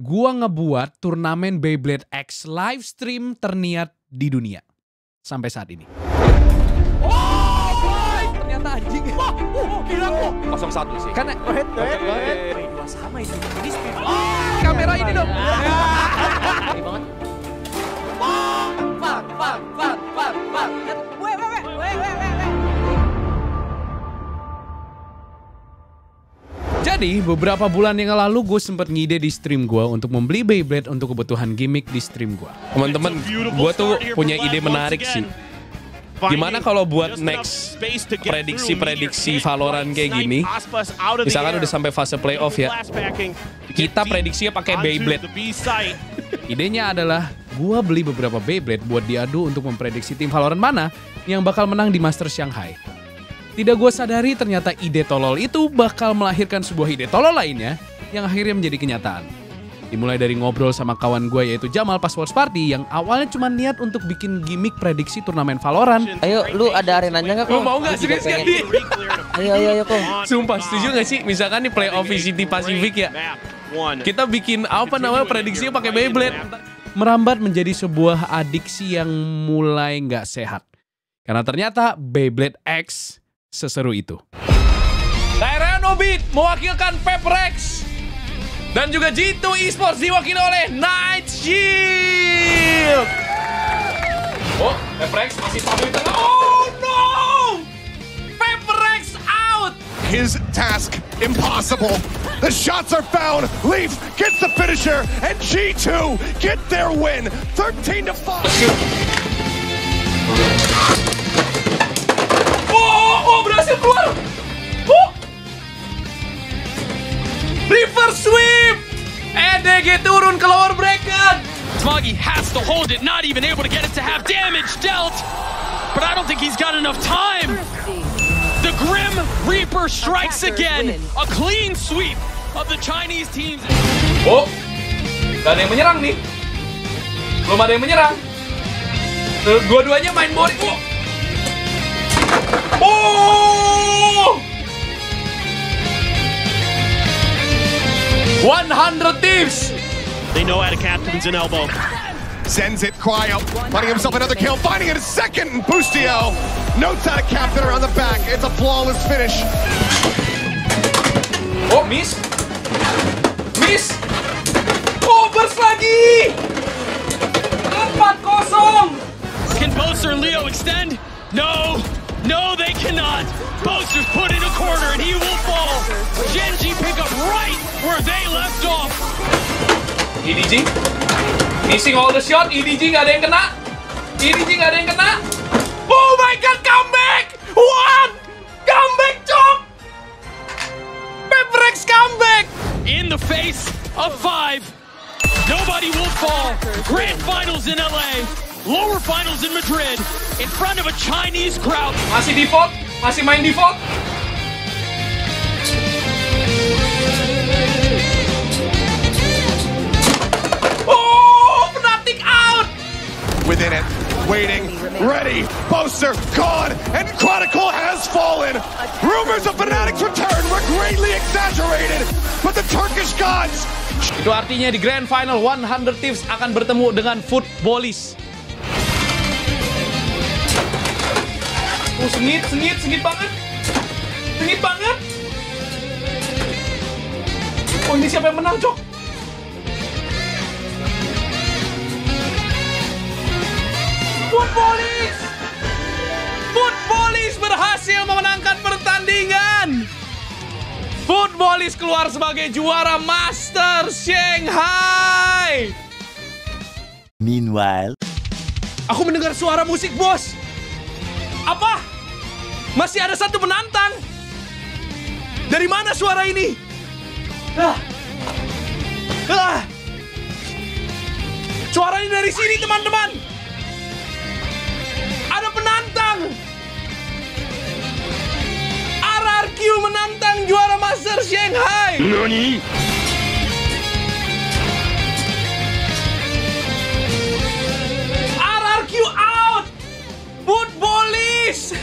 Gua ngebuat turnamen Beyblade X live stream terniat di dunia sampai saat ini. Oh boy, ternyata anjing. Wah, gila kok. 01 sih. Karena Dua sama itu. Ini speed. kamera ini dong. Ini banget. Far. Weh. Jadi beberapa bulan yang lalu gue sempet ngide di stream gue untuk membeli Beyblade untuk kebutuhan gimmick di stream gue. Teman-teman, gue tuh punya ide menarik sih. Gimana kalau buat next prediksi Valorant kayak gini, misalkan udah sampai fase playoff ya, kita prediksinya pakai Beyblade. Idenya adalah gue beli beberapa Beyblade buat diadu untuk memprediksi tim Valorant mana yang bakal menang di Masters Shanghai. Tidak gue sadari ternyata ide tolol itu bakal melahirkan sebuah ide tolol lainnya yang akhirnya menjadi kenyataan. Dimulai dari ngobrol sama kawan gue yaitu Jamal pas Watch Party yang awalnya cuma niat untuk bikin gimmick prediksi turnamen Valorant. Ayo, lu ada arenanya nggak kok? Lu mau nggak serius kali? Ayo kok. Sumpah setuju gak sih? Misalkan nih playoff VCT Pacific ya, kita bikin apa namanya prediksinya pakai Beyblade. Merambat menjadi sebuah adiksi yang mulai nggak sehat. Karena ternyata Beyblade X seseru itu. Daerah Nobit mewakilkan Peprex. Dan juga G2 Esports diwakili oleh Night Shield. Oh, Peprex masih tampil di tengah. Oh no! Peprex out! His task impossible. The shots are found. Leaf gets the finisher, and G2 get their win. 13-5. Oh, berhasil keluar. Reverse sweep. EDG turun ke lower bracket. Smoggy has to hold it, not even able to get it to have damage dealt. But I don't think he's got enough time. The Grim Reaper strikes again. A clean sweep of the Chinese teams. Oh, gak ada yang menyerang nih. Belum ada yang menyerang. Dua-duanya main boring. Oh! 100 Thieves! They know how to captain's an elbow. Sends it, Cryo, finding himself another kill, finding it a second, and Boostio notes how to captain around the back. It's a flawless finish. Oh, miss! Miss! Oh, burst lagi! 4-0! Can Boaster and Leo extend? No, they cannot. Boaster's put in a corner and he will fall. Genji pick up right where they left off. EDG missing all the shot. EDG gak ada yang kena. EDG gak ada yang kena. Oh my god, comeback! What? Comeback, Chok! Peprex comeback! In the face of 5. Nobody will fall. Grand finals in LA. Lower finals in Madrid. In front of a Chinese crowd. Masih default? Masih main default? Oh, Fnatic out! Within it, waiting, ready, Boaster gone, and Chronicle has fallen. Rumors of Fnatic's return were greatly exaggerated, but the Turkish gods. Itu artinya di Grand Final 100 Thieves akan bertemu dengan Footballis. Oh, sengit banget. Sengit banget. Oh, ini siapa yang menang, Cok? Footballis! Footballis berhasil memenangkan pertandingan. Footballis keluar sebagai juara Master Shanghai. Meanwhile, Aku mendengar suara musik, bos. Apa? Masih ada satu penantang. Dari mana suara ini? Suaranya dari sini, teman-teman. Ada penantang. RRQ menantang juara Master Shanghai. Nani? RRQ out. Footballis.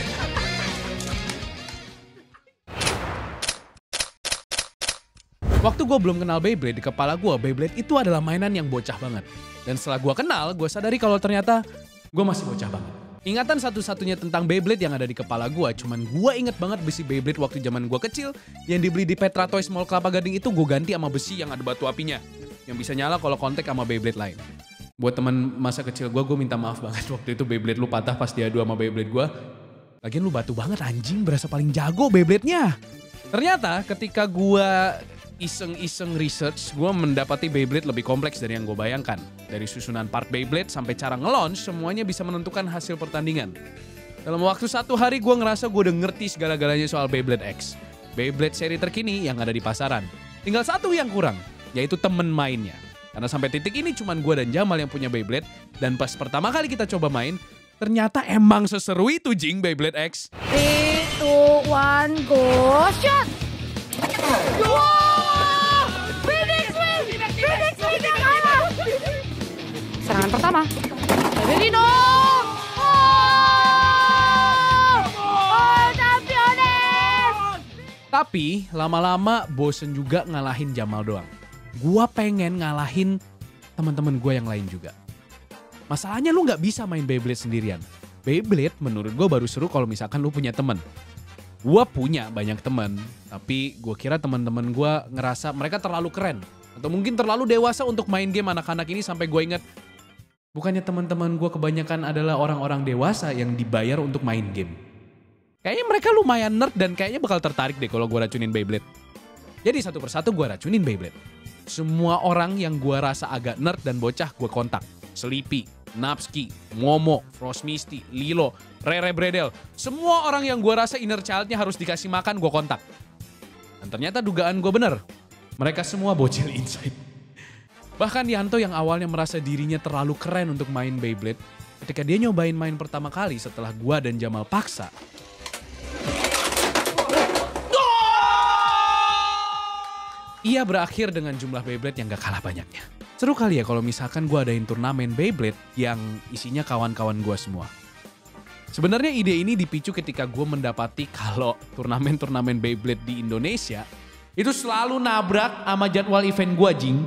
Waktu gue belum kenal Beyblade, di kepala gue Beyblade itu adalah mainan yang bocah banget. Dan setelah gue kenal, gue sadari kalau ternyata gue masih bocah banget. Ingatan satu-satunya tentang Beyblade yang ada di kepala gue, cuman gue inget banget besi Beyblade waktu zaman gue kecil yang dibeli di Petra Toys Mall Kelapa Gading itu gue ganti sama besi yang ada batu apinya, yang bisa nyala kalau kontak sama Beyblade lain. Buat teman masa kecil gue minta maaf banget waktu itu Beyblade lu patah pas diadu sama Beyblade gue. Lagian lu batu banget anjing, berasa paling jago Beyblade-nya. Ternyata ketika gue iseng-iseng research, gue mendapati Beyblade lebih kompleks dari yang gue bayangkan. Dari susunan part Beyblade sampai cara nge-launch, semuanya bisa menentukan hasil pertandingan. Dalam waktu 1 hari gue ngerasa gue udah ngerti segala-galanya soal Beyblade X. Beyblade seri terkini yang ada di pasaran. Tinggal satu yang kurang, yaitu temen mainnya. Karena sampai titik ini cuman gue dan Jamal yang punya Beyblade. Dan pas pertama kali kita coba main, ternyata emang seseru itu jing Beyblade X. 3, 2, 1, go, shot! Wow! Phoenix win yang kalah! Serangan pertama. Severino! Oh, championes! Tapi lama-lama bosen juga ngalahin Jamal doang. Gua pengen ngalahin teman-teman gue yang lain juga. Masalahnya lu nggak bisa main Beyblade sendirian. Beyblade menurut gue baru seru kalau misalkan lu punya temen. Gue punya banyak temen, tapi gue kira teman-teman gue ngerasa mereka terlalu keren. Atau mungkin terlalu dewasa untuk main game anak-anak ini sampai gue inget. Bukannya teman-teman gue kebanyakan adalah orang-orang dewasa yang dibayar untuk main game. Kayaknya mereka lumayan nerd dan kayaknya bakal tertarik deh kalau gue racunin Beyblade. Jadi satu persatu gue racunin Beyblade. Semua orang yang gue rasa agak nerd dan bocah gue kontak. Sleepy, Napski, Momo, Frost Misty, Lilo, Rere Bredel. Semua orang yang gue rasa inner child-nya harus dikasih makan gue kontak. Dan ternyata dugaan gue bener. Mereka semua bocil inside. Bahkan Yanto yang awalnya merasa dirinya terlalu keren untuk main Beyblade, ketika dia nyobain main pertama kali setelah gue dan Jamal paksa, ia berakhir dengan jumlah Beyblade yang gak kalah banyaknya. Seru kali ya kalau misalkan gue adain turnamen Beyblade yang isinya kawan-kawan gue semua. Sebenarnya ide ini dipicu ketika gue mendapati kalau turnamen-turnamen Beyblade di Indonesia itu selalu nabrak sama jadwal event gue jing.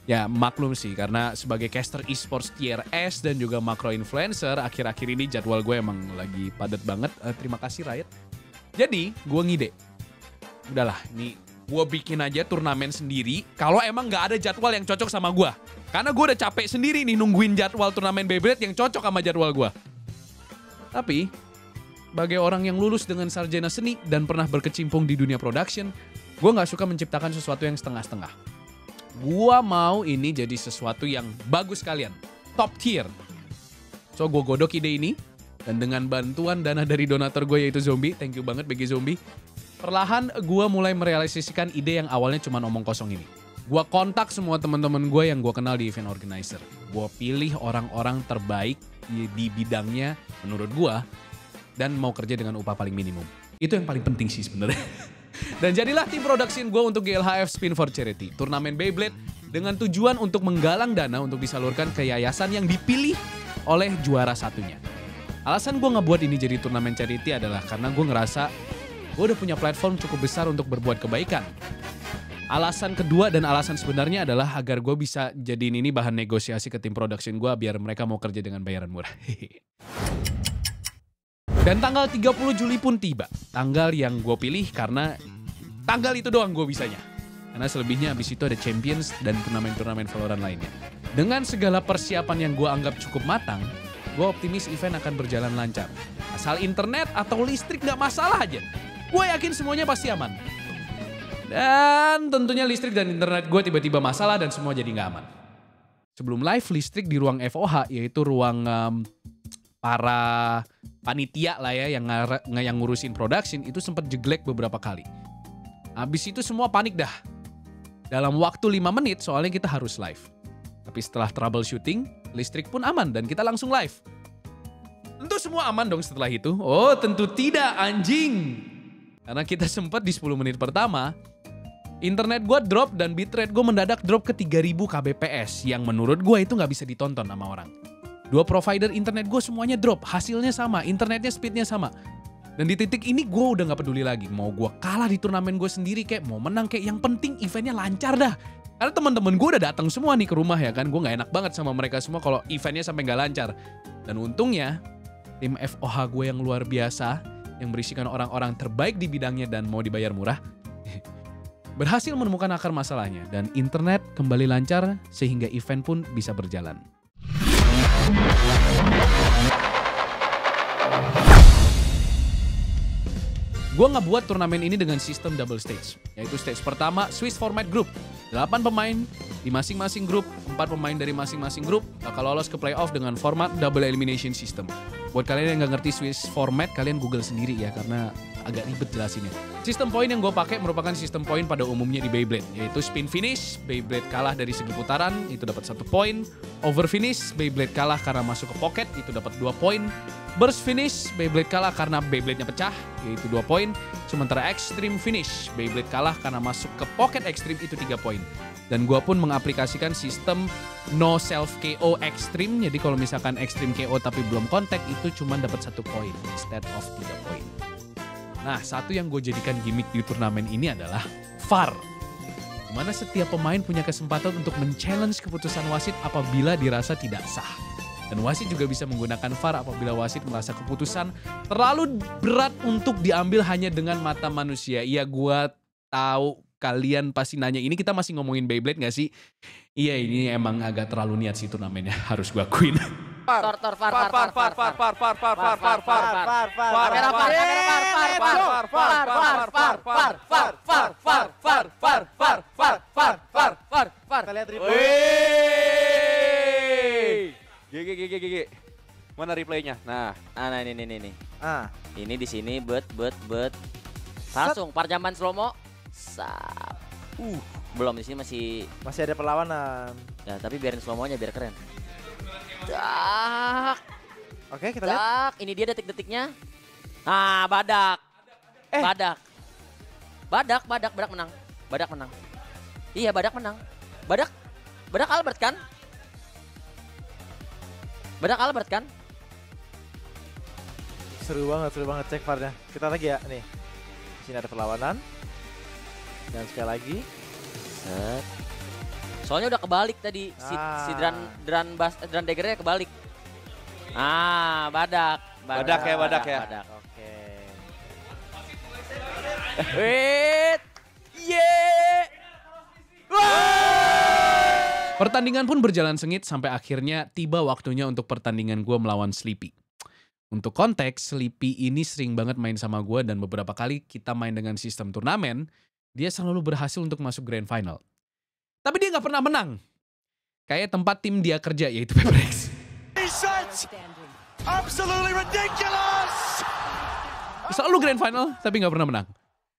Ya maklum sih karena sebagai caster esports tier S dan juga makro influencer akhir-akhir ini jadwal gue emang lagi padat banget. Terima kasih Riot. Jadi gue ngide. Udahlah ini gue bikin aja turnamen sendiri kalau emang gak ada jadwal yang cocok sama gue. Karena gue udah capek sendiri nih nungguin jadwal turnamen Beyblade yang cocok sama jadwal gue. Tapi, sebagai orang yang lulus dengan sarjana seni dan pernah berkecimpung di dunia production, gue gak suka menciptakan sesuatu yang setengah-setengah. Gue mau ini jadi sesuatu yang bagus kalian, top tier. So gue godok ide ini, dan dengan bantuan dana dari donatur gue yaitu Zombie, thank you banget bagi Zombie. Perlahan gue mulai merealisasikan ide yang awalnya cuma omong kosong ini. Gue kontak semua teman-teman gue yang gue kenal di event organizer. Gue pilih orang-orang terbaik di bidangnya menurut gue dan mau kerja dengan upah paling minimum. Itu yang paling penting sih sebenarnya. Dan jadilah tim production gue untuk GLHF Spin for Charity, turnamen Beyblade dengan tujuan untuk menggalang dana untuk disalurkan ke yayasan yang dipilih oleh juara satunya. Alasan gue ngebuat ini jadi turnamen charity adalah karena gue ngerasa gue udah punya platform cukup besar untuk berbuat kebaikan. Alasan kedua dan alasan sebenarnya adalah agar gue bisa jadiin ini bahan negosiasi ke tim production gue biar mereka mau kerja dengan bayaran murah. Dan tanggal 30 Juli pun tiba. Tanggal yang gue pilih karena tanggal itu doang gue bisanya. Karena selebihnya abis itu ada Champions dan turnamen-turnamen Valorant lainnya. Dengan segala persiapan yang gue anggap cukup matang, gue optimis event akan berjalan lancar. Asal internet atau listrik gak masalah aja. Gue yakin semuanya pasti aman. Dan tentunya listrik dan internet gue tiba-tiba masalah dan semua jadi gak aman. Sebelum live listrik di ruang FOH, yaitu ruang para panitia lah ya yang ngurusin production, itu sempat jeglek beberapa kali. Habis itu semua panik dah. Dalam waktu 5 menit soalnya kita harus live. Tapi setelah troubleshooting, listrik pun aman dan kita langsung live. Tentu semua aman dong setelah itu. Oh tentu tidak anjing. Karena kita sempat di 10 menit pertama, internet gue drop dan bitrate gue mendadak drop ke 3000 kbps. Yang menurut gue itu gak bisa ditonton sama orang. 2 provider internet gue semuanya drop, hasilnya sama, internetnya speednya sama. Dan di titik ini gue udah gak peduli lagi. Mau gue kalah di turnamen gue sendiri kayak, mau menang kayak, yang penting eventnya lancar dah. Karena teman-teman gue udah datang semua nih ke rumah ya kan. Gue gak enak banget sama mereka semua kalau eventnya sampai gak lancar. Dan untungnya, tim FOH gue yang luar biasa, yang berisikan orang-orang terbaik di bidangnya dan mau dibayar murah, berhasil menemukan akar masalahnya. Dan internet kembali lancar sehingga event pun bisa berjalan. Gue ngebuat turnamen ini dengan sistem double stage, yaitu stage pertama Swiss Format Group. 8 pemain di masing-masing grup, 4 pemain dari masing-masing grup bakal lolos ke playoff dengan format double elimination system. Buat kalian yang nggak ngerti Swiss Format, kalian Google sendiri ya, karena agak ribet jelasinnya. Sistem poin yang gue pakai merupakan sistem poin pada umumnya di Beyblade, yaitu spin finish, Beyblade kalah dari segi putaran, itu dapat 1 poin. Over finish, Beyblade kalah karena masuk ke pocket, itu dapat 2 poin. Burst finish, Beyblade kalah karena Beyblade-nya pecah, yaitu 2 poin. Sementara extreme finish, Beyblade kalah karena masuk ke pocket extreme, itu 3 poin. Dan gue pun mengaplikasikan sistem no self KO extreme, jadi kalau misalkan extreme KO tapi belum kontak, itu cuma dapat 1 poin instead of 3 poin. Nah, satu yang gue jadikan gimmick di turnamen ini adalah VAR. Dimana setiap pemain punya kesempatan untuk men-challenge keputusan wasit apabila dirasa tidak sah. Dan wasit juga bisa menggunakan VAR apabila wasit merasa keputusan terlalu berat untuk diambil hanya dengan mata manusia. Iya, gue tahu kalian pasti nanya, ini kita masih ngomongin Beyblade gak sih? Iya, ini emang agak terlalu niat sih turnamennya, harus gue akuin. Gigi. Mana replaynya? Nah, ini. Ini di sini bet. Langsung parjaman slow-mo. Sap. Belum, di sini masih ada perlawanan. Ya, tapi biarin slow-mo-nya biar keren. Tak. Oke, kita lihat. Ini dia detik-detiknya. Nah, Badak. Badak menang. Badak menang. Iya, Badak menang. Badak Albert kan? Badak Albert kan? Seru banget cek VAR-nya. Kita lagi ya, nih. Di sini ada perlawanan. Dan sekali lagi. Set. Soalnya udah kebalik tadi, si drum daggernya kebalik. Badak ya. Oke. Wait. Pertandingan pun berjalan sengit sampai akhirnya tiba waktunya untuk pertandingan gue melawan Sleepy. Untuk konteks, Sleepy ini sering banget main sama gue dan beberapa kali kita main dengan sistem turnamen, dia selalu berhasil untuk masuk grand final. Tapi dia nggak pernah menang. Kayak tempat tim dia kerja, yaitu Pepperex. Selalu grand final, tapi nggak pernah menang.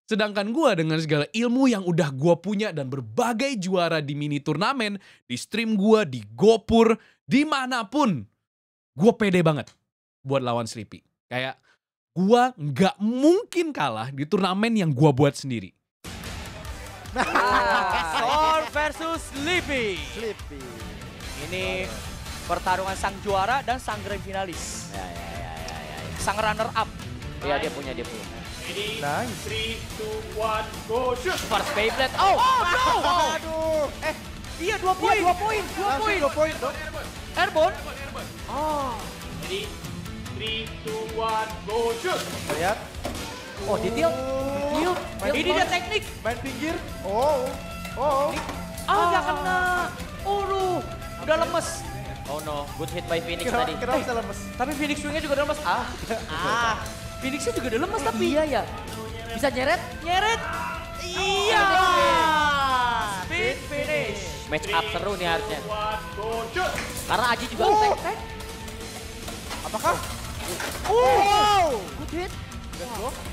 Sedangkan gue dengan segala ilmu yang udah gue punya dan berbagai juara di mini turnamen, di stream gue, di GoPur, dimanapun, gue pede banget buat lawan Sleepy. Kayak gue nggak mungkin kalah di turnamen yang gue buat sendiri. Thor versus Sleepy. Ini pertarungan sang juara dan sang grand finalis. Ya. Sang runner up. Iya, dia punya. Nice. 3, 2, 1, go shoot! First Beyblade. Oh no! Aduh. Iya 2 poin. 2 poin. Airborne. Oh. Ready? 3, 2, 1, go shoot! Kita lihat. Oh, detail. Ini dia teknik. Main pinggir. Oh. Nggak kena. Udah lemes. Oh no, good hit by Phoenix tadi. Kenapa bisa lemes? Tapi Phoenix Wing-nya juga udah lemes. Phoenix-nya juga udah lemes tapi. Iya ya. Bisa nyeret? Iya. Speed finish. Match up seru nih harusnya. Karena Aji juga tek. Apakah? Good hit.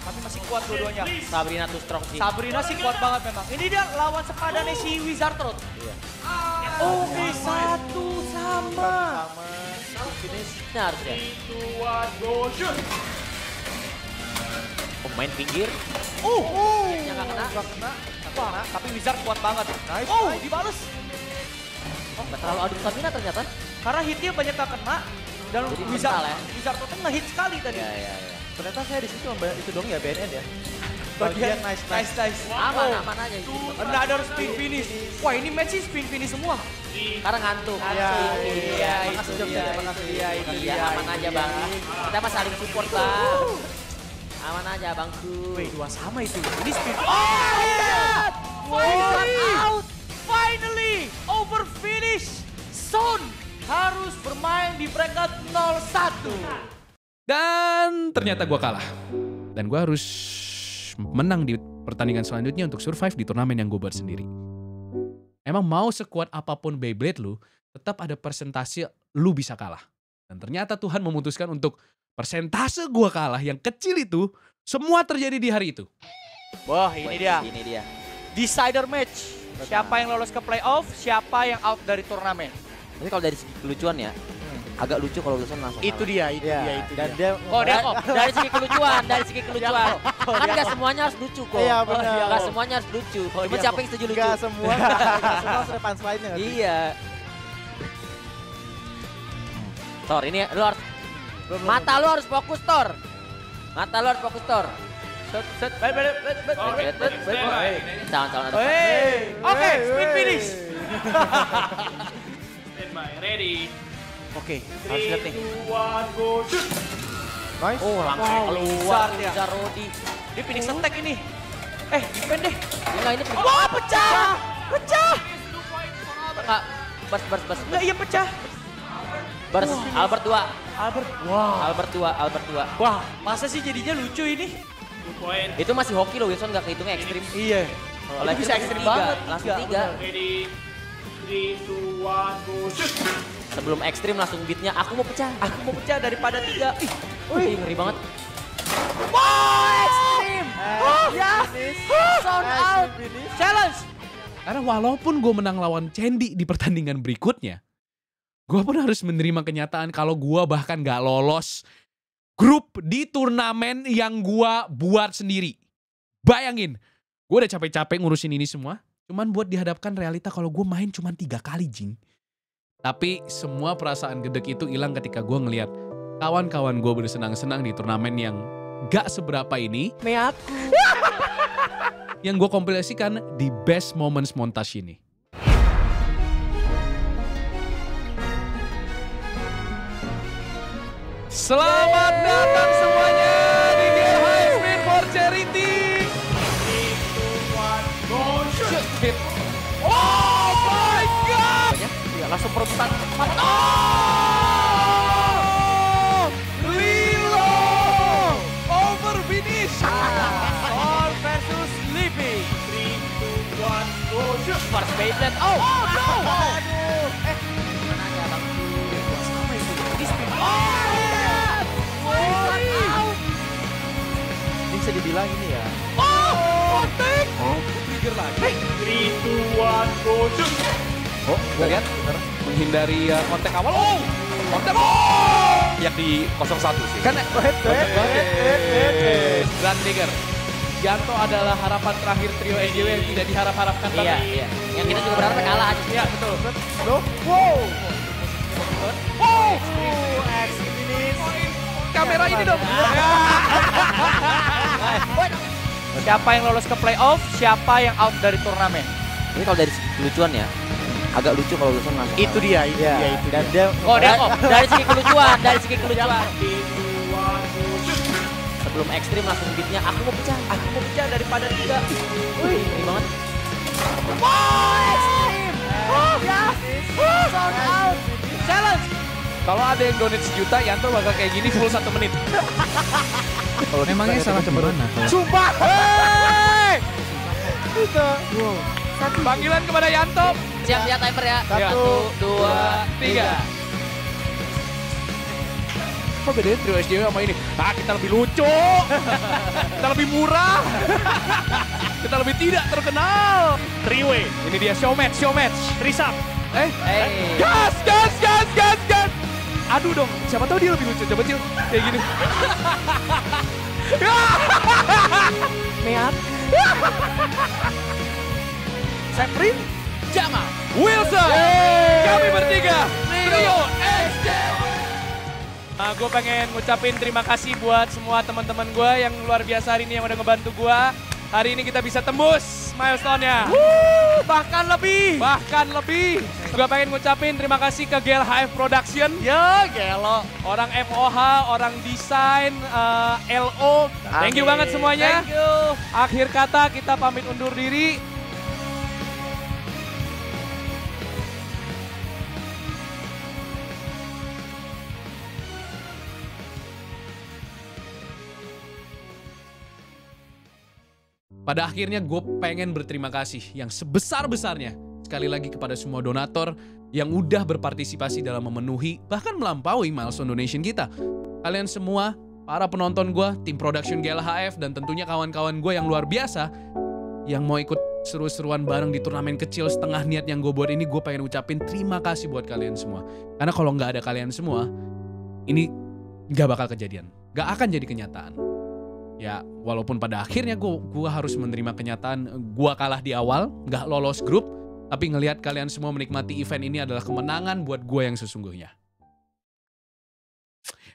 Tapi masih kuat dua-duanya. Sabrina too strong sih. Sabrina sih kuat banget memang. Ini dia lawan sepadannya si Wizard Road. Iya. Oke, 1 sama. Finishnya harusnya. Main pinggir. Nggak kena. Tapi Wizard kuat banget. Nice. Dibales. Nggak terlalu adu stamina ternyata. Karena hitnya banyak nggak kena. Dan Jadi Wizard mental ya. Wizard Road nge-hit sekali tadi. Iya. Ternyata saya di situ itu dong ya BNN ya. Bagian nice. Aman aja itu. Another spin finish. Wah ini match sih spin finish semua. Sekarang ngantuk. Iya, makasih Jogja, makasih. Itu dia, aman aja bang. Kita mah saling support bang. Aman aja bangku. Wih, dua sama itu. Ini spin. Finally, over finish. Son harus bermain di bracket 0-1. Dan ternyata gue kalah. Dan gue harus menang di pertandingan selanjutnya untuk survive di turnamen yang gue buat sendiri. Emang mau sekuat apapun Beyblade lu, tetap ada persentase lu bisa kalah. Dan ternyata Tuhan memutuskan untuk persentase gue kalah yang kecil itu, semua terjadi di hari itu. Wah ini dia. Ini dia. Decider match. Siapa yang lolos ke playoff, siapa yang out dari turnamen. Tapi kalau dari segi kelucuan ya, agak lucu kalau lulusan langsung Itu dia, itu dia. Dan dia dari segi kelucuan, kan gak semuanya harus lucu kok. Iya benar. Gak semuanya harus lucu. Cuma siapa yang setuju lucu? Gak semua sudah punchline-nya. Iya. Thor, ini lu harus mata lu harus fokus, Thor. Set. Jangan. Oke, spin finish. Ready. Oke, harus lihat nih. Nice. Oh, langsung keluar dia Rodi. Dia Phoenix attack ini. Defend deh. Enggak ini Wah, pecah. enggak. Bers. Enggak, iya pecah. Bers, Albert 2. Albert 2. Wah, masa sih jadinya lucu ini? Itu masih hoki loh, Wilson nggak kehitungnya ekstrim. Iya. Kalau Itu bisa ekstrim banget. Langsung 3. Ready. 3, 2, 1, go. Shoot. Sebelum ekstrim langsung beatnya, aku mau pecah daripada 3. Wih, ngeri banget. Ekstrim. Sound out. Challenge. Karena walaupun gue menang lawan Candy di pertandingan berikutnya, gue pun harus menerima kenyataan kalau gue bahkan gak lolos grup di turnamen yang gue buat sendiri. Bayangin, gue udah capek-capek ngurusin ini semua, cuman buat dihadapkan realita kalau gue main cuma 3 kali, Jing. Tapi semua perasaan gedek itu hilang ketika gue ngeliat kawan-kawan gue bersenang-senang di turnamen yang gak seberapa ini. Yang gue kompilasikan di Best Moments Montage ini. Selamat datang semuanya di Game High Spin for Charity. Oh my god! Langsung perebutan. Lilo! Over finish! All versus Lippy. 3, 2, 1, go. Shoot. First Beyblade. Oh no! Aduh. Mana aja bang? Sama itu. Ini spin. Ini bisa dibilang ini ya. Kontek! Trigger lagi. 3, 2, 1, go. Shoot. Oh, gue lihat menghindari kontek awal. Oh, kontek. Yang di 01 sih. Kan Grand Trigger. Yanto adalah harapan terakhir trio SJW yang tidak diharap-harapkan. Iya. Yang kita juga berharap kalah aja. Iya, betul. Kamera ini dong. Siapa yang lolos ke playoff, siapa yang out dari turnamen. Ini kalau dari segi kelucuan ya, agak lucu kalau lulusan langsung. Itu dia. Dan dia Dari segi kelucuan. Sebelum ekstrim langsung beatnya, aku mau pecah daripada 3. Wih, ngeri banget. Ekstrim. Sound out. Challenge. Kalau ada yang donate 1 juta, Yanto bakal kayak gini full 1 menit. Memangnya salah gimana? Sumpah. Panggilan kepada Yanto. Siap ya timer ya. 1, 2, 3. Apa bedanya trio SJW sama ini? Kita lebih lucu. Kita lebih murah. Kita lebih tidak terkenal. Three-way. Ini dia show match. Trisap. Gas. Aduh dong, siapa tahu dia lebih lucu. Coba Cil, kayak gini. Meat. Seprin. Jamal. Wilson. Kami bertiga. Trio SJW. Nah, gue pengen ngucapin terima kasih buat semua teman-teman gue yang luar biasa hari ini yang udah ngebantu gue. Hari ini kita bisa tembus milestone-nya. Bahkan lebih. Bahkan lebih. Gue pengen ngucapin terima kasih ke GLHF Production. Ya, gelo. Orang FOH, orang desain, LO. Thank you banget semuanya. Thank you. Akhir kata kita pamit undur diri. Pada akhirnya gue pengen berterima kasih yang sebesar-besarnya sekali lagi kepada semua donatur yang udah berpartisipasi dalam memenuhi bahkan melampaui milestone donation kita. Kalian semua, para penonton gue, tim production GLHF dan tentunya kawan-kawan gue yang luar biasa yang mau ikut seru-seruan bareng di turnamen kecil setengah niat yang gue buat ini, gue pengen ucapin terima kasih buat kalian semua. Karena kalau nggak ada kalian semua, ini nggak bakal kejadian, nggak akan jadi kenyataan. Ya, walaupun pada akhirnya gue harus menerima kenyataan gue kalah di awal, nggak lolos grup, tapi ngelihat kalian semua menikmati event ini adalah kemenangan buat gue yang sesungguhnya.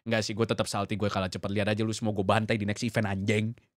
Nggak sih, gue tetap salty gue kalah cepat. Lihat aja lu semua gue bantai di next event anjing.